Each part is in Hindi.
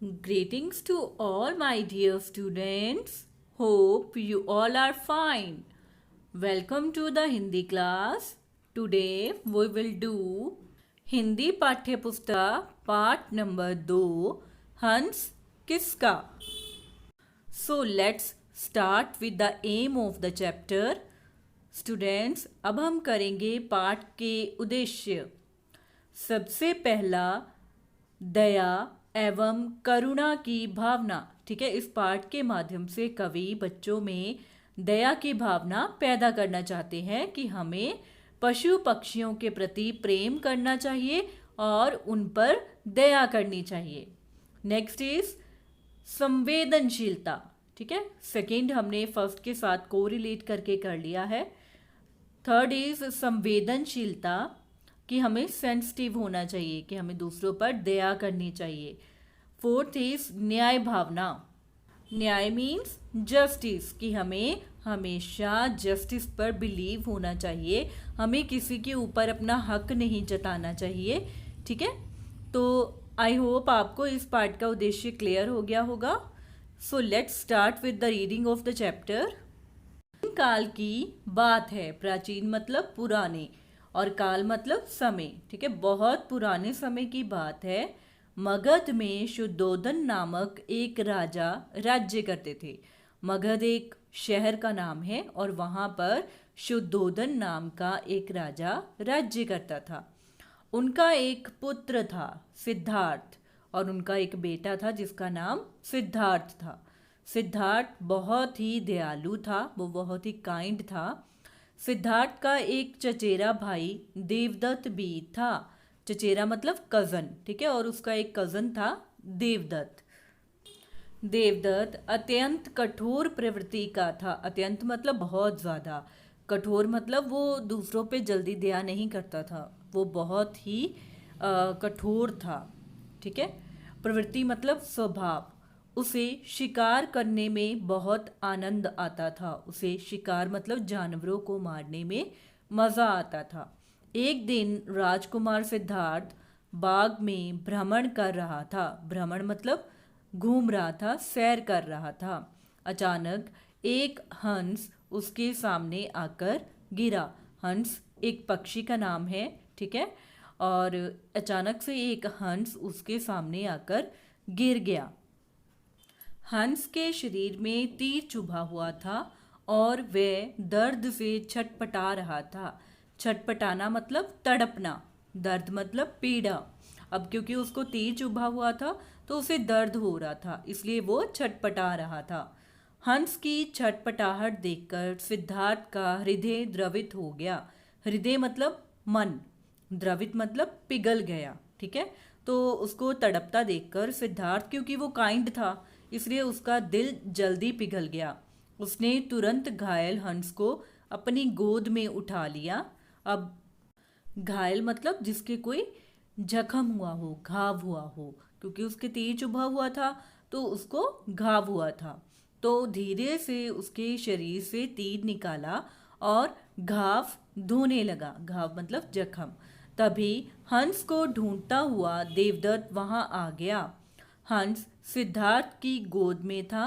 Greetings to all my dear students. Hope you all are fine. Welcome to the Hindi class. Today we will do Hindi पाठ्य पुस्तक पाठ नंबर 2 हंस किसका. So let's start with the aim of the chapter. Students, अब हम करेंगे पाठ के उद्देश्य. सबसे पहला दया एवं करुणा की भावना. ठीक है, इस पाठ के माध्यम से कवि बच्चों में दया की भावना पैदा करना चाहते हैं कि हमें पशु पक्षियों के प्रति प्रेम करना चाहिए और उन पर दया करनी चाहिए. नेक्स्ट इज संवेदनशीलता. ठीक है, सेकंड हमने फर्स्ट के साथ कोरिलेट करके कर लिया है. थर्ड इज संवेदनशीलता कि हमें सेंसिटिव होना चाहिए, कि हमें दूसरों पर दया करनी चाहिए. फोर्थ इज न्याय भावना. न्याय मीन्स जस्टिस, कि हमें हमेशा जस्टिस पर बिलीव होना चाहिए, हमें किसी के ऊपर अपना हक नहीं जताना चाहिए. ठीक है, तो आई होप आपको इस पार्ट का उद्देश्य क्लियर हो गया होगा. So let's start with the reading of the chapter. काल की बात है. प्राचीन मतलब पुराने और काल मतलब समय. ठीक है, बहुत पुराने समय की बात है. मगध में शुद्धोधन नामक एक राजा राज्य करते थे. मगध एक शहर का नाम है और वहाँ पर शुद्धोधन नाम का एक राजा राज्य करता था. उनका एक पुत्र था सिद्धार्थ और उनका एक बेटा था जिसका नाम सिद्धार्थ था. सिद्धार्थ बहुत ही दयालु था, वो बहुत ही काइंड था. सिद्धार्थ का एक चचेरा भाई देवदत्त भी था. चचेरा मतलब कज़न. ठीक है, और उसका एक कज़न था देवदत्त. देवदत्त अत्यंत कठोर प्रवृत्ति का था. अत्यंत मतलब बहुत ज़्यादा, कठोर मतलब वो दूसरों पे जल्दी दया नहीं करता था, वो बहुत ही कठोर था. ठीक है, प्रवृत्ति मतलब स्वभाव. उसे शिकार करने में बहुत आनंद आता था. उसे शिकार मतलब जानवरों को मारने में मज़ा आता था. एक दिन राजकुमार सिद्धार्थ बाग में भ्रमण कर रहा था. भ्रमण मतलब घूम रहा था, सैर कर रहा था. अचानक एक हंस उसके सामने आकर गिरा. हंस एक पक्षी का नाम है. ठीक है, और अचानक से एक हंस उसके सामने आकर गिर गया. हंस के शरीर में तीर चुभा हुआ था और वह दर्द से छटपटा रहा था. छटपटाना मतलब तड़पना, दर्द मतलब पीड़ा. अब क्योंकि उसको तीर चुभा हुआ था तो उसे दर्द हो रहा था, इसलिए वो छटपटा रहा था. हंस की छटपटाहट देखकर सिद्धार्थ का हृदय द्रवित हो गया. हृदय मतलब मन, द्रवित मतलब पिघल गया. ठीक है, तो उसको तड़पता देखकर सिद्धार्थ, क्योंकि वो काइंड था इसलिए उसका दिल जल्दी पिघल गया. उसने तुरंत घायल हंस को अपनी गोद में उठा लिया. अब घायल मतलब जिसके कोई जख्म हुआ हो, घाव हुआ हो, क्योंकि उसके तीर चुभा हुआ था तो उसको घाव हुआ था. तो धीरे से उसके शरीर से तीर निकाला और घाव धोने लगा. घाव मतलब जख्म. तभी हंस को ढूंढता हुआ देवदत्त वहां आ गया. हंस सिद्धार्थ की गोद में था.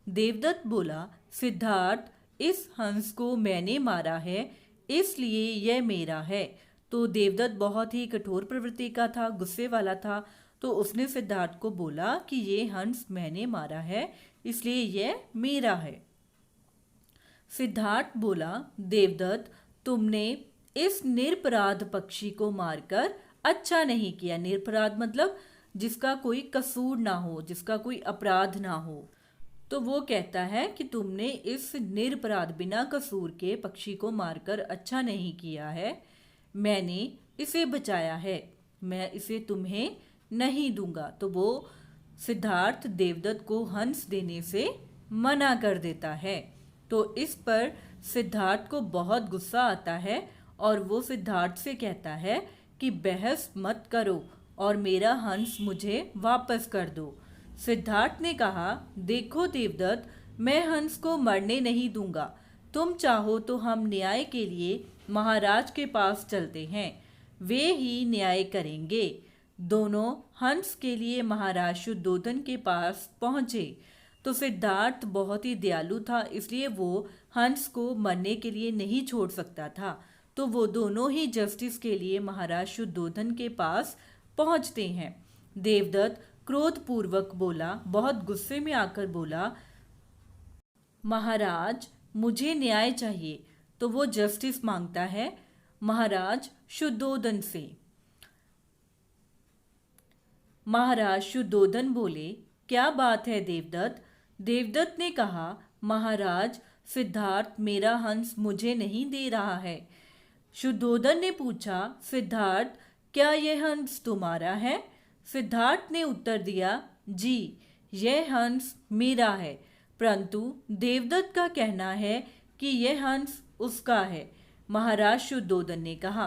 देवदत्त बोला, सिद्धार्थ, इस हंस को मैंने मारा है इसलिए यह मेरा है. तो देवदत्त बहुत ही कठोर प्रवृत्ति का था, गुस्से वाला था. तो उसने सिद्धार्थ को बोला कि ये हंस मैंने मारा है इसलिए यह मेरा है. सिद्धार्थ बोला, देवदत्त, तुमने इस निरपराध पक्षी को मारकर अच्छा नहीं किया. निरपराध मतलब जिसका कोई कसूर ना हो, जिसका कोई अपराध ना हो. तो वो कहता है कि तुमने इस निरपराध बिना कसूर के पक्षी को मारकर अच्छा नहीं किया है. मैंने इसे बचाया है, मैं इसे तुम्हें नहीं दूंगा. तो वो सिद्धार्थ देवदत्त को हंस देने से मना कर देता है. तो इस पर सिद्धार्थ को बहुत गुस्सा आता है और वो सिद्धार्थ से कहता है कि बहस मत करो और मेरा हंस मुझे वापस कर दो. सिद्धार्थ ने कहा, देखो देवदत्त, मैं हंस को मरने नहीं दूंगा. तुम चाहो तो हम न्याय के लिए महाराज के पास चलते हैं, वे ही न्याय करेंगे. दोनों हंस के लिए महाराज शुद्धोधन के पास पहुंचे। तो सिद्धार्थ बहुत ही दयालु था, इसलिए वो हंस को मरने के लिए नहीं छोड़ सकता था। तो वो दोनों ही जस्टिस के लिए महाराज शुद्धोधन के पास पहुंचते हैं। देवदत्त क्रोधपूर्वक बोला, बहुत गुस्से में आकर बोला, महाराज मुझे न्याय चाहिए। तो वो जस्टिस मांगता है महाराज शुद्धोधन से। महाराज शुद्धोधन बोले, क्या बात है देवदत्त? देवदत्त ने कहा, महाराज सिद्धार्थ मेरा हंस मुझे नहीं दे रहा है। शुद्धोधन ने पूछा, सिद्धार्थ क्या यह हंस तुम्हारा है? सिद्धार्थ ने उत्तर दिया, जी यह हंस मेरा है, परंतु देवदत्त का कहना है कि यह हंस उसका है। महाराज शुद्धोधन ने कहा।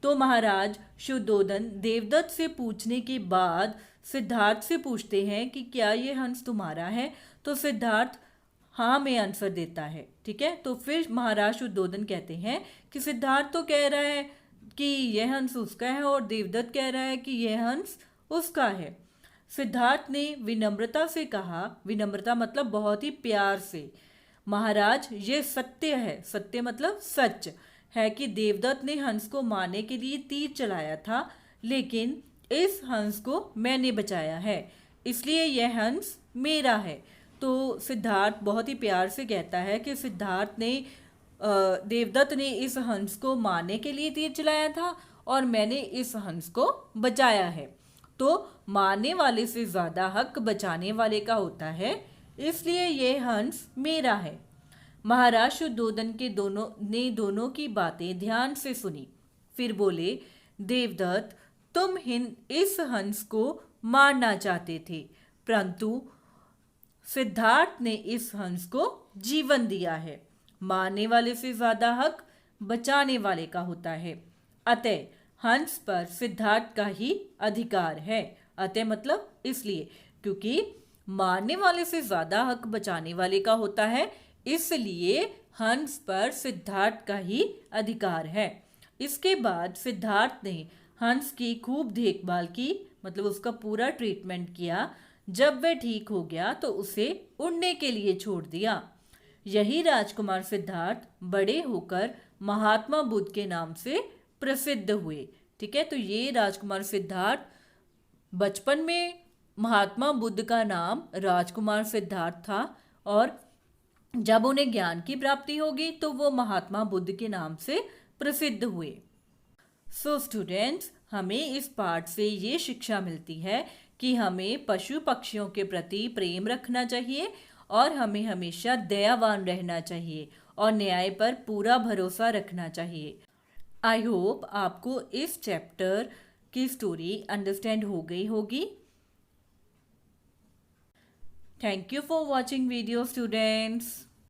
तो महाराज शुद्धोधन देवदत्त से पूछने के बाद सिद्धार्थ से पूछते हैं कि क्या ये हंस तुम्हारा है? तो सिद्धार्थ हाँ में आंसर देता है। ठीक है, तो फिर महाराज शुद्धोधन कहते हैं कि सिद्धार्थ तो कह रहा है कि यह हंस उसका है और देवदत्त कह रहा है कि यह हंस उसका है। सिद्धार्थ ने विनम्रता से कहा, विनम्रता मतलब बहुत ही प्यार से, महाराज ये सत्य है, सत्य मतलब सच है कि देवदत्त ने हंस को मारने के लिए तीर चलाया था, लेकिन इस हंस को मैंने बचाया है, इसलिए यह हंस मेरा है। तो सिद्धार्थ बहुत ही प्यार से कहता है कि सिद्धार्थ ने देवदत्त ने इस हंस को मारने के लिए तीर चलाया था और मैंने इस हंस को बचाया है। तो मारने वाले से ज़्यादा हक बचाने वाले का होता है, इसलिए ये हंस मेरा है। महाराज शुद्धोधन के दोनों की बातें ध्यान से सुनी, फिर बोले, देवदत्त तुम इस हंस को मारना चाहते थे, परंतु सिद्धार्थ ने इस हंस को जीवन दिया है। मारने वाले से ज्यादा हक बचाने वाले का होता है, अतः हंस पर सिद्धार्थ का ही अधिकार है। अतः मतलब इसलिए क्योंकि मारने वाले से ज्यादा हक बचाने वाले का होता है, इसलिए हंस पर सिद्धार्थ का ही अधिकार है। इसके बाद सिद्धार्थ ने हंस की खूब देखभाल की, मतलब उसका पूरा ट्रीटमेंट किया। जब वह ठीक हो गया तो उसे उड़ने के लिए छोड़ दिया। यही राजकुमार सिद्धार्थ बड़े होकर महात्मा बुद्ध के नाम से प्रसिद्ध हुए। ठीक है, तो ये राजकुमार सिद्धार्थ बचपन में महात्मा बुद्ध का नाम राजकुमार सिद्धार्थ था और जब उन्हें ज्ञान की प्राप्ति होगी तो वो महात्मा बुद्ध के नाम से प्रसिद्ध हुए। सो स्टूडेंट्स, हमें इस पाठ से ये शिक्षा मिलती है कि हमें पशु पक्षियों के प्रति प्रेम रखना चाहिए और हमें हमेशा दयावान रहना चाहिए और न्याय पर पूरा भरोसा रखना चाहिए। आई होप आपको इस चैप्टर की स्टोरी अंडरस्टैंड हो गई होगी। Thank you for watching video students.